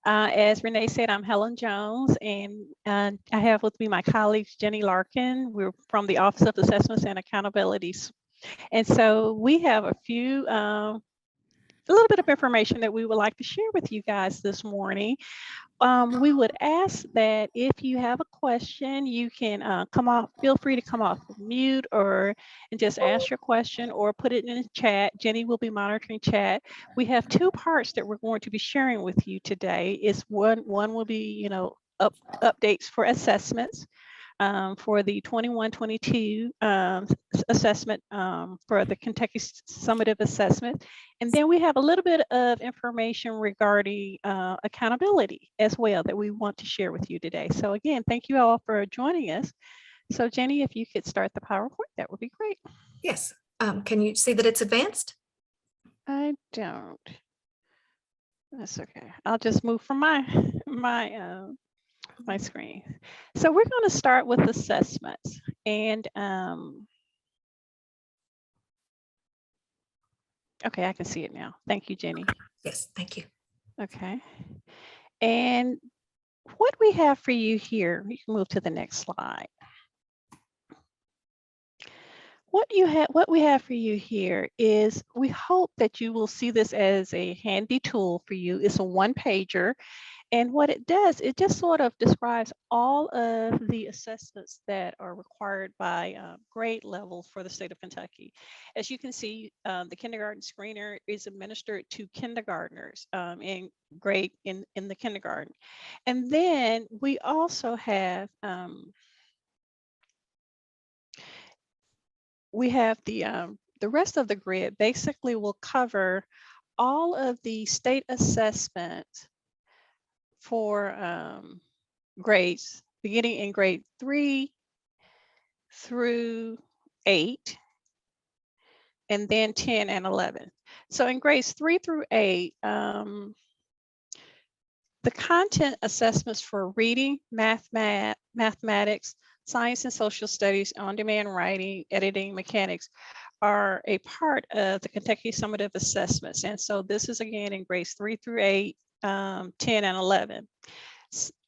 As Renee said, I'm Helen Jones, and I have with me my colleagues, Jenny Larkin. We're from the Office of Assessments and Accountabilities. And so we have a little bit of information that we would like to share with you guys this morning. We would ask that if you have a question, you can feel free to come off mute and just ask your question or put it in the chat. Jenny will be monitoring chat. We have two parts that we're going to be sharing with you today. One will be, updates for assessments. For the 21-22 assessment for the Kentucky Summative assessment. And then we have a little bit of information regarding accountability as well that we want to share with you today. So again, thank you all for joining us. So Jenny, if you could start the PowerPoint, that would be great. Yes. Can you see that it's advanced? I don't. That's okay. I'll just move from my screen. So we're going to start with assessments, and okay, I can see it now. Thank you, Jenny. Yes, thank you. Okay, and what we have for you here, you can move to the next slide. What we have for you here is, we hope that you will see this as a handy tool for you. It's a one-pager. And what it does, it just sort of describes all of the assessments that are required by grade level for the state of Kentucky. As you can see, the kindergarten screener is administered to kindergartners in the kindergarten. And then we also have the rest of the grid basically will cover all of the state assessments for grades beginning in grade 3 through 8, and then 10 and 11. So in grades 3 through 8, the content assessments for reading, mathematics, science and social studies, on-demand writing, editing, mechanics are a part of the Kentucky Summative assessments. And so this is again in grades 3 through 8, 10 and 11.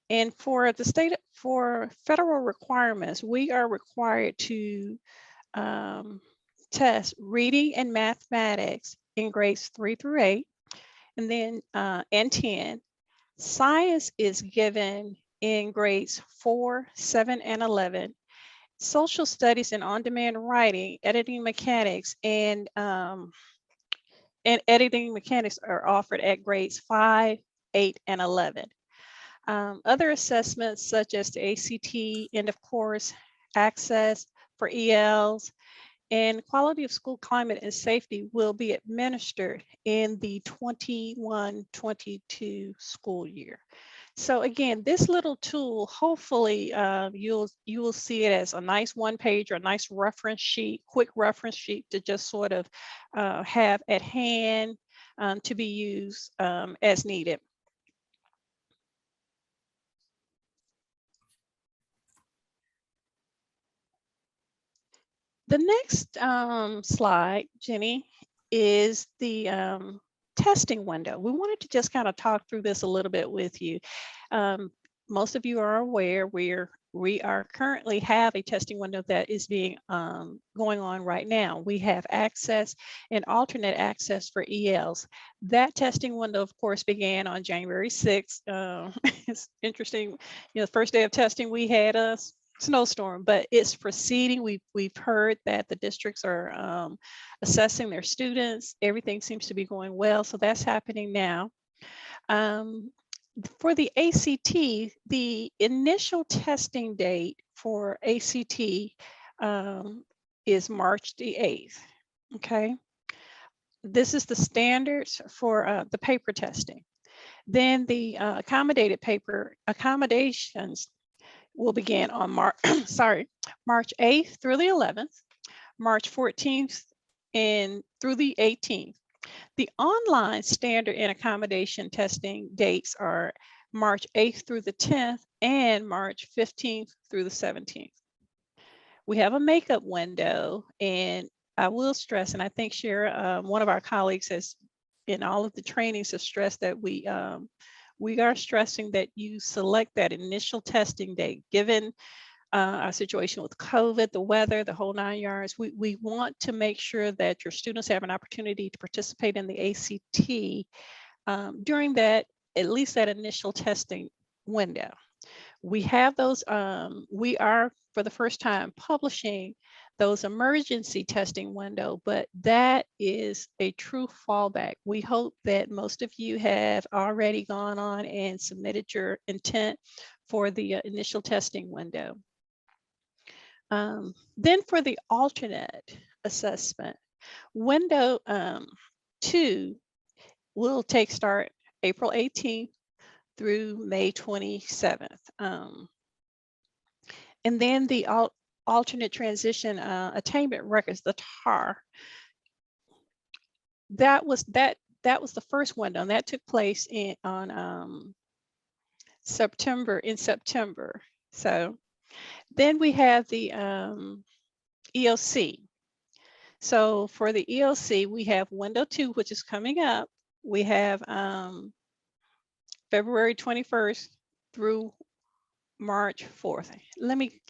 And for federal requirements, we are required to test reading and mathematics in grades 3 through 8, and then and 10. Science is given in grades 4, 7, and 11. Social studies and on-demand writing, editing mechanics, and editing mechanics are offered at grades 5, 8, and 11. Other assessments such as the ACT, end of course, access for ELs, and quality of school climate and safety will be administered in the 21-22 school year. So again, this little tool, hopefully you will see it as a nice one page or a nice reference sheet, quick reference sheet to just sort of have at hand to be used as needed. The next slide, Jenny, is the testing window. We wanted to just kind of talk through this a little bit with you. Most of you are aware we are currently have a testing window that is being going on right now. We have access and alternate access for ELs. That testing window, of course, began on January 6th. It's interesting, the first day of testing we had a snowstorm, but it's proceeding. We've heard that the districts are assessing their students. Everything seems to be going well, so that's happening now. For the ACT, the initial testing date for ACT is March the 8th. Okay, this is the standards for the paper testing. Then the accommodations will begin on March 8th through the 11th, March 14th and through the 18th. The online standard and accommodation testing dates are March 8th through the 10th and March 15th through the 17th. We have a makeup window, and I will stress, and I think Shara, one of our colleagues, has in all of the trainings have stressed that we we are stressing that you select that initial testing date. Given our situation with COVID, the weather, the whole 9 yards, we want to make sure that your students have an opportunity to participate in the ACT during that, at least that initial testing window. We have those, we are for the first time publishing those emergency testing window, but that is a true fallback. We hope that most of you have already gone on and submitted your intent for the initial testing window. Then for the alternate assessment, window 2 will take start April 18th through May 27th. And then the alternate transition attainment records, the TAR, that was the first window, and that took place in September. So then we have the EOC. So for the EOC, we have window 2, which is coming up. We have February 21st through March 4th. Let me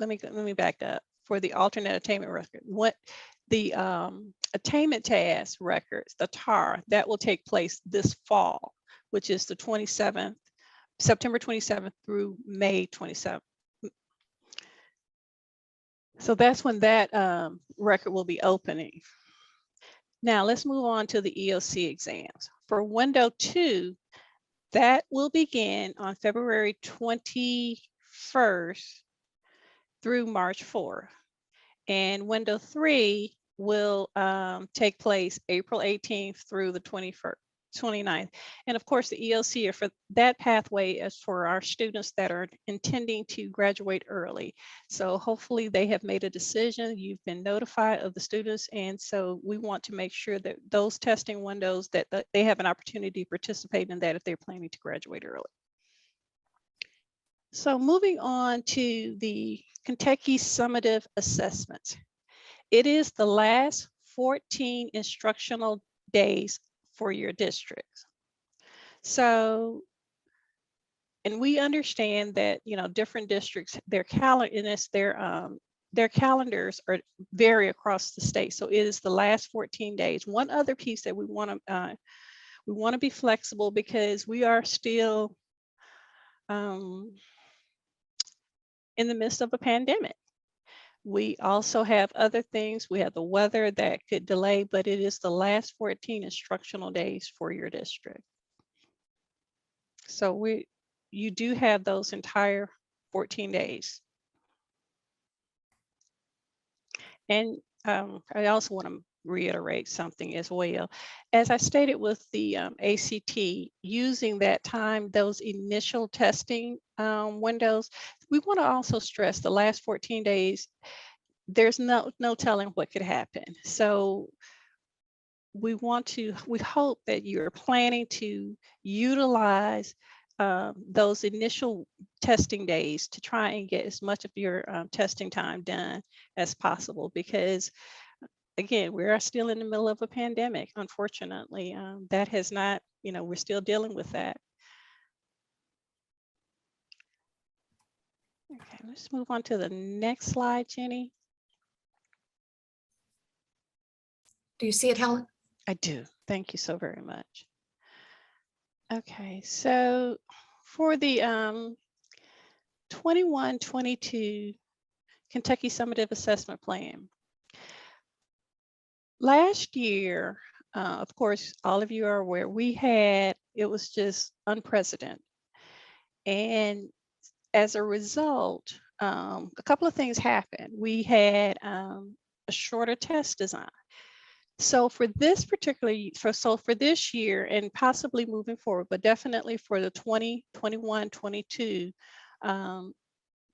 back up. For the alternate attainment record, what the attainment task records, the TAR, that will take place this fall, which is the 27th, September 27th through May 27th. So that's when that record will be opening. Now let's move on to the EOC exams. For window 2, that will begin on February 21st through March 4th. And window 3 will take place April 18th through the 29th. And of course, the EOC for that pathway is for our students that are intending to graduate early. So hopefully they have made a decision. You've been notified of the students. And so we want to make sure that those testing windows, that they have an opportunity to participate in that if they're planning to graduate early. So moving on to the Kentucky Summative assessments. It is the last 14 instructional days for your districts. So, and we understand that, you know, different districts, their calendars are vary across the state. So it is the last 14 days. One other piece that we want to be flexible, because we are still in the midst of a pandemic. We also have other things. We have the weather that could delay, but it is the last 14 instructional days for your district. So you do have those entire 14 days. And I also want to reiterate something as well. As I stated with the ACT, using that time, those initial testing windows, we want to also stress the last 14 days, there's no telling what could happen. So we hope that you're planning to utilize those initial testing days to try and get as much of your testing time done as possible, because again, we are still in the middle of a pandemic. Unfortunately, that has not, you know, we're still dealing with that. Okay, let's move on to the next slide, Jenny. Do you see it, Helen? I do. Thank you so very much. Okay, so for the 21-22 Kentucky Summative Assessment Plan, last year, of course, all of you are aware, it was just unprecedented. And as a result, a couple of things happened. We had a shorter test design. So for this for this year, and possibly moving forward, but definitely for the 2021-22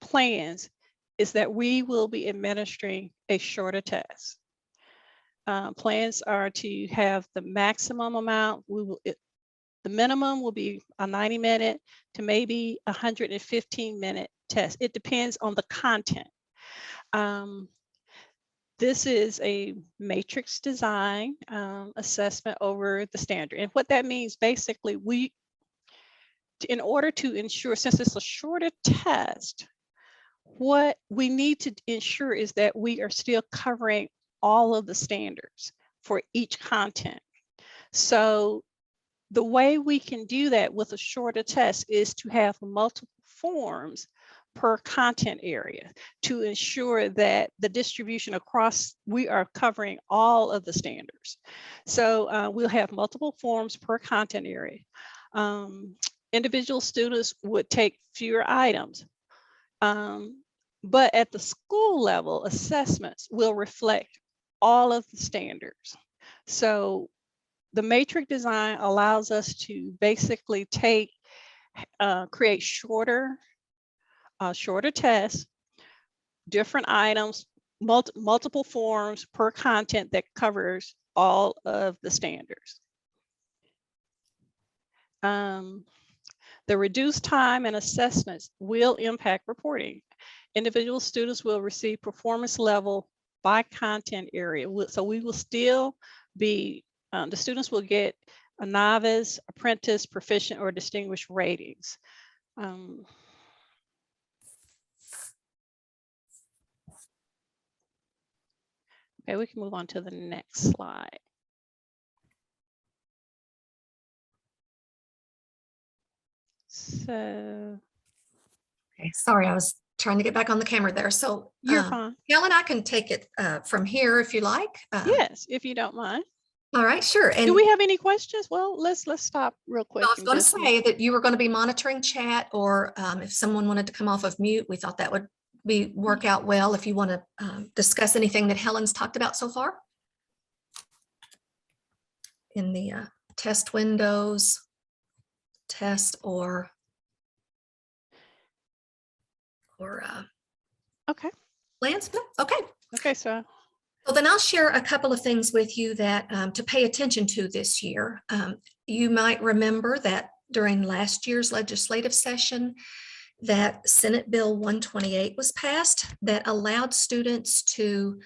plans, is that we will be administering a shorter test. Plans are to have the maximum amount. The minimum will be a 90-minute to maybe 115-minute test. It depends on the content. This is a matrix design assessment over the standard. And what that means, basically, in order to ensure, since it's a shorter test, what we need to ensure is that we are still covering all of the standards for each content. So the way we can do that with a shorter test is to have multiple forms per content area to ensure that the distribution across, we are covering all of the standards. So we'll have multiple forms per content area. Individual students would take fewer items. But at the school level, assessments will reflect all of the standards. So the matrix design allows us to basically create shorter tests, different items, multiple forms per content that covers all of the standards. The reduced time and assessments will impact reporting. Individual students will receive performance level by content area. So we will still be, the students will get a novice, apprentice, proficient, or distinguished ratings. Okay, we can move on to the next slide. So, Okay, sorry, I was trying to get back on the camera there. So you're fine. Helen, I can take it from here if you like. Yes, if you don't mind. All right, sure. And do we have any questions? Well, let's stop real quick. I was going to say that you were going to be monitoring chat, or if someone wanted to come off of mute, we thought that would work out well if you want to discuss anything that Helen's talked about so far in the test windows, test or okay. Lance? No? Okay. Okay, so. Well, then I'll share a couple of things with you that to pay attention to this year. You might remember that during last year's legislative session, that Senate Bill 128 was passed that allowed students to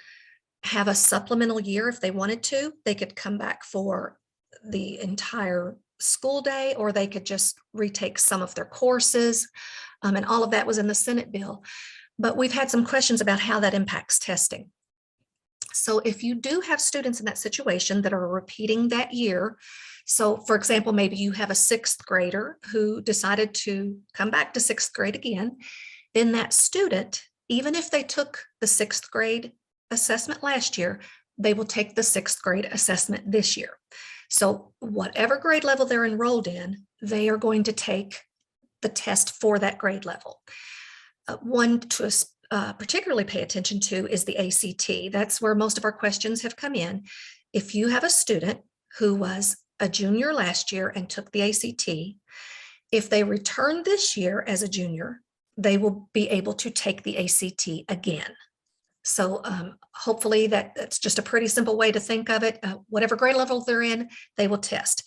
have a supplemental year if they wanted to. They could come back for the entire school day, or they could just retake some of their courses. And all of that was in the Senate bill. But we've had some questions about how that impacts testing. So if you do have students in that situation that are repeating that year, so for example, maybe you have a 6th grader who decided to come back to 6th grade again, then that student, even if they took the 6th grade assessment last year, they will take the 6th grade assessment this year. So whatever grade level they're enrolled in, they are going to take the test for that grade level. One to particularly pay attention to is the ACT. That's where most of our questions have come in. If you have a student who was a junior last year and took the ACT, if they return this year as a junior, they will be able to take the ACT again. So hopefully that's just a pretty simple way to think of it. Whatever grade level they're in, they will test.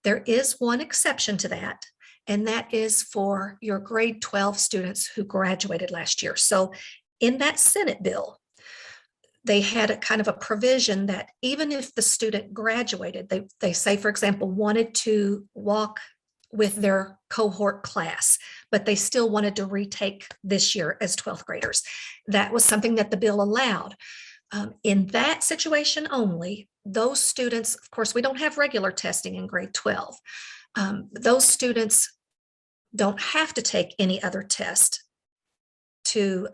There is one exception to that, and that is for your grade 12 students who graduated last year. So in that Senate bill, they had a kind of a provision that even if the student graduated, they say, for example, wanted to walk with their cohort class, but they still wanted to retake this year as 12th graders. That was something that the bill allowed. In that situation only, those students, of course, we don't have regular testing in grade 12. Those students don't have to take any other test to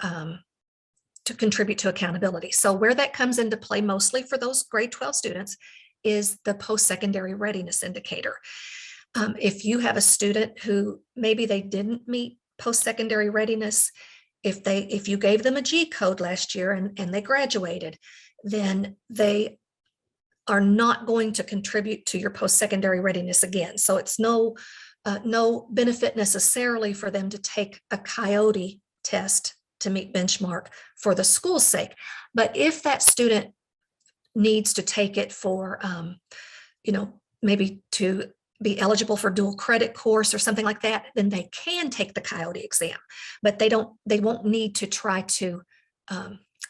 contribute to accountability. So where that comes into play mostly for those grade 12 students is the post-secondary readiness indicator. If you have a student who maybe they didn't meet post-secondary readiness, if you gave them a G code last year and they graduated, then they are not going to contribute to your post-secondary readiness again. So it's no benefit necessarily for them to take a Coyote test to meet benchmark for the school's sake. But if that student needs to take it for, maybe to be eligible for dual credit course or something like that, then they can take the Coyote exam, but they won't need to try to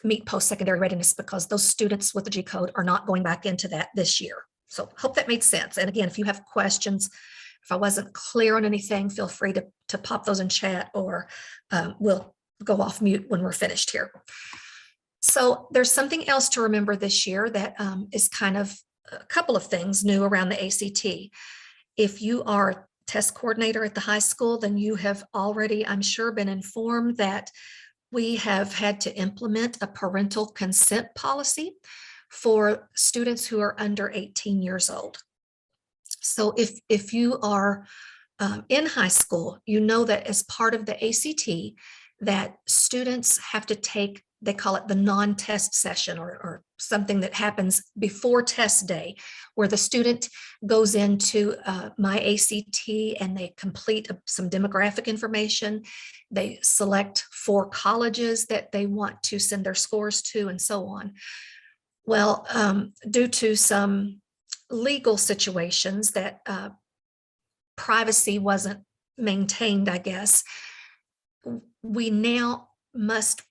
meet post-secondary readiness because those students with the G code are not going back into that this year. So hope that made sense. And again, if you have questions If I wasn't clear on anything, feel free to pop those in chat, or we'll go off mute when we're finished here. So there's something else to remember this year that is kind of a couple of things new around the ACT. If you are a test coordinator at the high school, then you have already, I'm sure, been informed that we have had to implement a parental consent policy for students who are under 18 years old. So if you are in high school, you know that as part of the ACT, that students have to take, they call it the non-test session, or something that happens before test day, where the student goes into My ACT and they complete some demographic information. They select 4 colleges that they want to send their scores to, and so on. Well, due to some legal situations that privacy wasn't maintained, I guess, we now must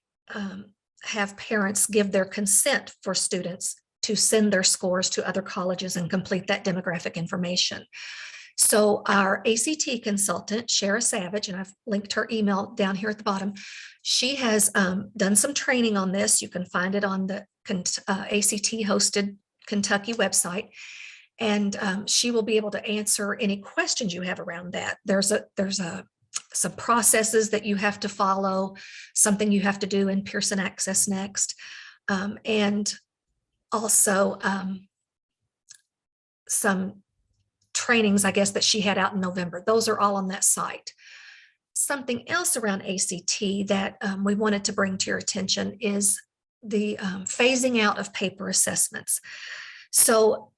have parents give their consent for students to send their scores to other colleges and complete that demographic information. So our ACT consultant, Shara Savage, and I've linked her email down here at the bottom, she has done some training on this. You can find it on the ACT hosted Kentucky website. And she will be able to answer any questions you have around that. There's some processes that you have to follow, something you have to do in Pearson Access Next, and also some trainings, I guess, that she had out in November. Those are all on that site. Something else around ACT that we wanted to bring to your attention is the phasing out of paper assessments. So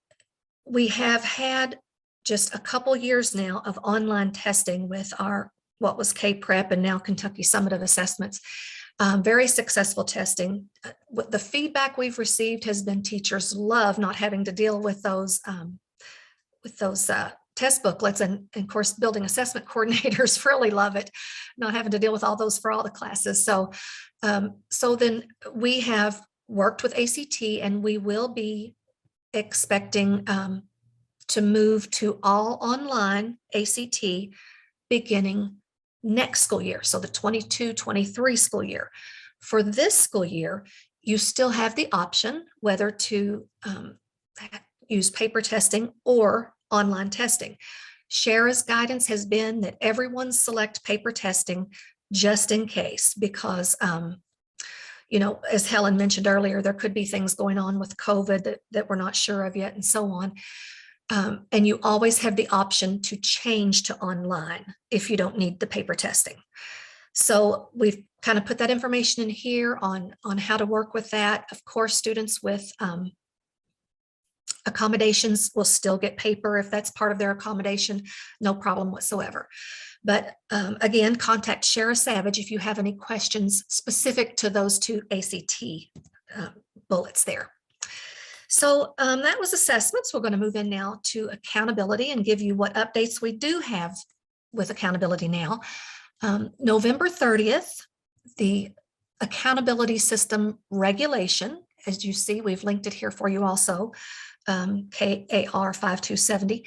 we have had just a couple years now of online testing with our, what was K-Prep and now Kentucky Summative assessments. Very successful testing. What the feedback we've received has been teachers love not having to deal with those test booklets, and of course building assessment coordinators really love it, not having to deal with all those for all the classes. So then we have worked with ACT, and we will be expecting to move to all online ACT beginning next school year, so the 22-23 school year. For this school year, you still have the option whether to use paper testing or online testing. Shara's guidance has been that everyone select paper testing just in case, because you know, as Helen mentioned earlier, there could be things going on with COVID that we're not sure of yet, and so on. And you always have the option to change to online if you don't need the paper testing. So we've kind of put that information in here on how to work with that. Of course, students with accommodations will still get paper if that's part of their accommodation, no problem whatsoever. But again, contact Shara Savage if you have any questions specific to those 2 ACT bullets there. So that was assessments. We're going to move in now to accountability and give you what updates we do have with accountability now. November 30th, the accountability system regulation, as you see, we've linked it here for you also, KAR 5270,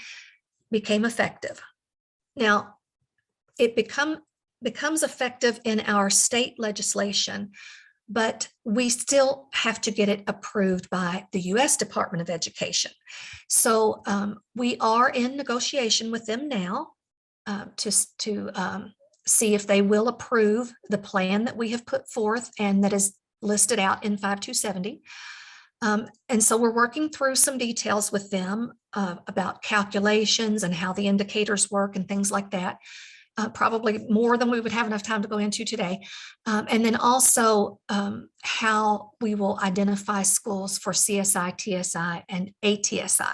became effective. Now, it becomes effective in our state legislation, but we still have to get it approved by the U.S. Department of Education. So we are in negotiation with them now to see if they will approve the plan that we have put forth and that is listed out in 5270. And so we're working through some details with them about calculations and how the indicators work and things like that. Probably more than we would have enough time to go into today. And then also how we will identify schools for CSI, TSI, and ATSI.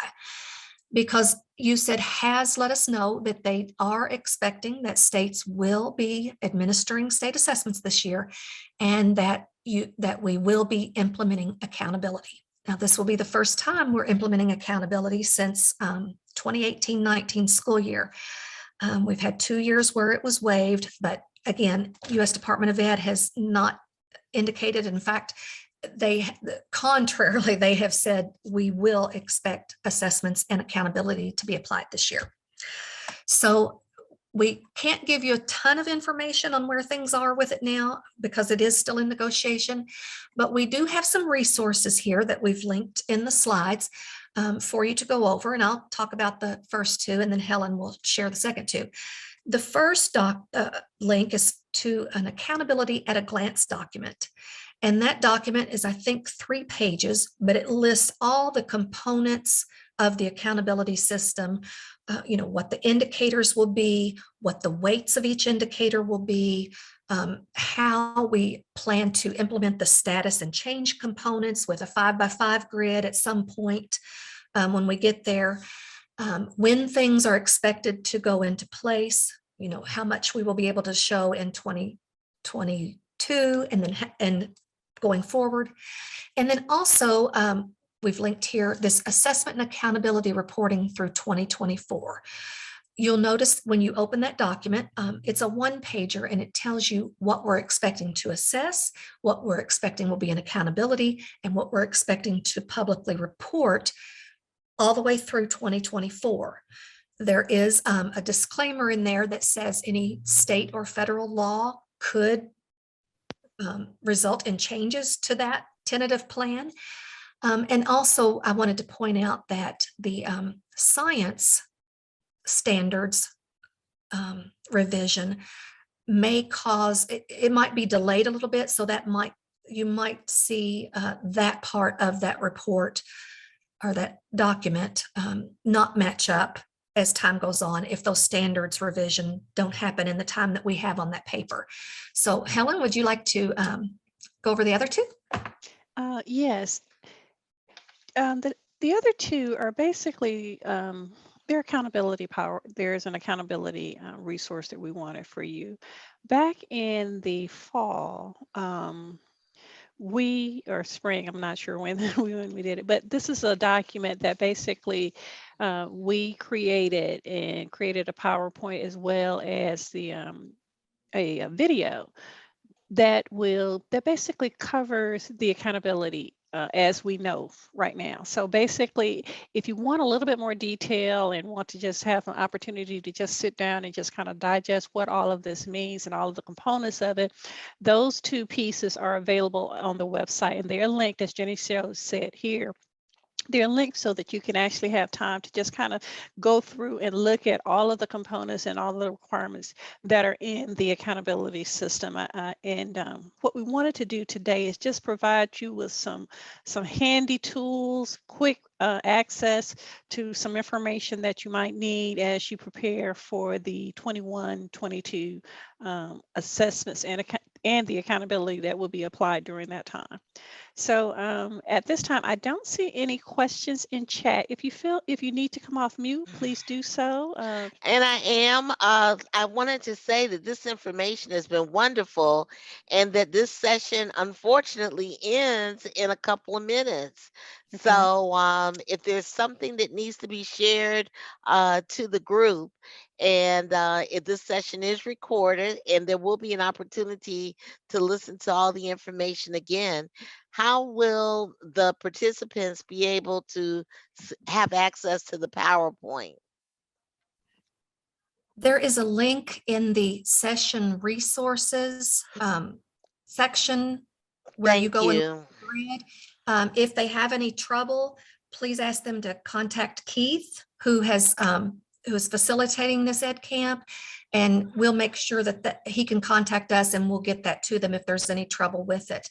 Because USED has let us know that they are expecting that states will be administering state assessments this year, and that we will be implementing accountability. Now, this will be the first time we're implementing accountability since 2018-19 school year. We've had 2 years where it was waived, but again, U.S. Department of Ed has not indicated. In fact, contrarily, they have said we will expect assessments and accountability to be applied this year. So we can't give you a ton of information on where things are with it now because it is still in negotiation, but we do have some resources here that we've linked in the slides for you to go over, and I'll talk about the first two, and then Helen will share the second two. The first link is to an accountability at a glance document. And that document is, I think, 3 pages, but it lists all the components of the accountability system, what the indicators will be, what the weights of each indicator will be, how we plan to implement the status and change components with a 5x5 grid at some point when we get there, when things are expected to go into place, how much we will be able to show in 2022 and going forward. And then also, we've linked here this assessment and accountability reporting through 2024. You'll notice when you open that document, it's a 1-pager, and it tells you what we're expecting to assess, what we're expecting will be an accountability, and what we're expecting to publicly report all the way through 2024. There is a disclaimer in there that says any state or federal law could result in changes to that tentative plan. And also, I wanted to point out that the science standards revision may cause, it might be delayed a little bit, so that you might see that part of that report or that document not match up as time goes on if those standards revision don't happen in the time that we have on that paper. So Helen, would you like to go over the other two? Yes. The other two are basically their accountability power. There's an accountability resource that we wanted for you. Back in the fall, or spring, I'm not sure when we did it, but this is a document that basically we created a PowerPoint as well as a video that basically covers the accountability as we know right now. So basically, if you want a little bit more detail and want to just have an opportunity to just sit down and just kind of digest what all of this means and all of the components of it, those 2 pieces are available on the website, and they're linked, as Jenny said here. They're linked so that you can actually have time to just kind of go through and look at all of the components and all of the requirements that are in the accountability system. And what we wanted to do today is just provide you with some handy tools, quick access to some information that you might need as you prepare for the 21-22 assessments and the accountability that will be applied during that time. So at this time, I don't see any questions in chat. If you need to come off mute, please do so. And I am. I wanted to say that this information has been wonderful, and that this session unfortunately ends in a couple of minutes. Okay. So if there's something that needs to be shared to the group, and if this session is recorded, and there will be an opportunity to listen to all the information again, how will the participants be able to have access to the PowerPoint? There is a link in the session resources section where you Thank go and you. read. If they have any trouble, please ask them to contact Keith, who is facilitating this EdCamp, and we'll make sure that he can contact us, and we'll get that to them if there's any trouble with it.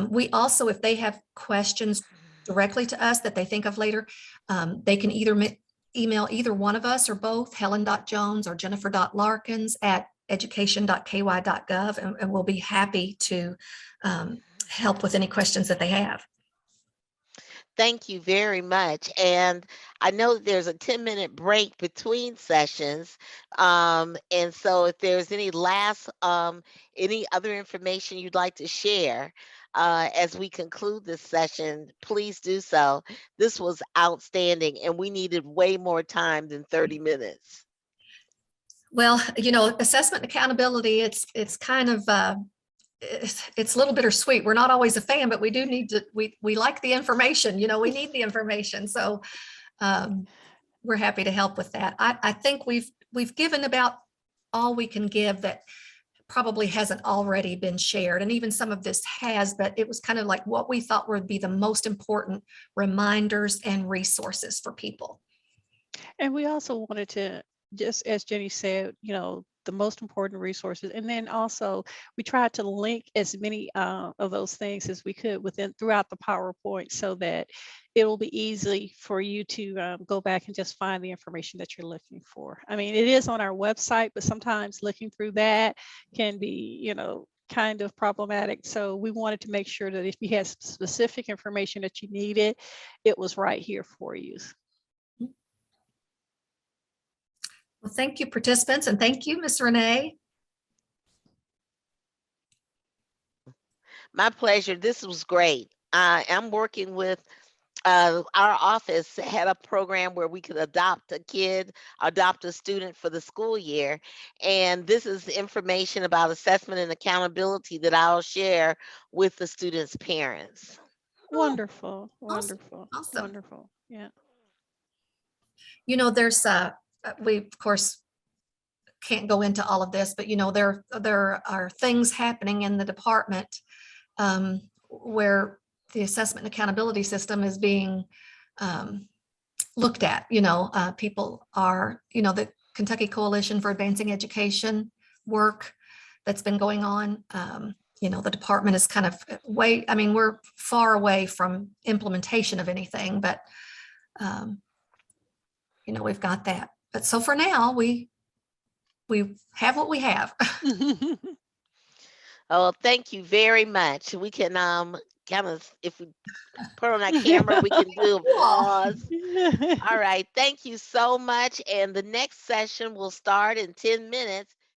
We also, if they have questions directly to us that they think of later, they can either email either one of us or both, helen.jones or jennifer.larkins at education.ky.gov, and we'll be happy to help with any questions that they have. Thank you very much. And I know that there's a 10-minute break between sessions. And so if there's any any other information you'd like to share as we conclude this session, please do so. This was outstanding, and we needed way more time than 30 minutes. Well, assessment and accountability, it's kind of, it's a little bittersweet. We're not always a fan, but we do need to, we like the information, we need the information. So we're happy to help with that. I think we've we've given about all we can give that probably hasn't already been shared. And even some of this has, but it was kind of like what we thought would be the most important reminders and resources for people. And we also wanted to, just as Jenny said, the most important resources. And then also we tried to link as many of those things as we could throughout the PowerPoint, so that it will be easy for you to go back and just find the information that you're looking for. I mean, it is on our website, but sometimes looking through that can be, kind of problematic. So we wanted to make sure that if you had specific information that you needed, it was right here for you. Well, thank you, participants, and thank you, Ms. Renee. My pleasure. This was great. I'm working with our office had a program where we could adopt a student for the school year. And this is information about assessment and accountability that I'll share with the students' parents. Wonderful, Awesome. wonderful, Awesome. wonderful. Yeah. There's we of course can't go into all of this, but there are things happening in the department where the assessment and accountability system is being looked at. People are, the Kentucky Coalition for Advancing Education work that's been going on. The department is kind of we're far away from implementation of anything, but we've got that. But so for now, we have what we have. Oh, thank you very much. We can kind of, if we put on our camera, we can do a pause. All right. Thank you so much. And the next session will start in 10 minutes.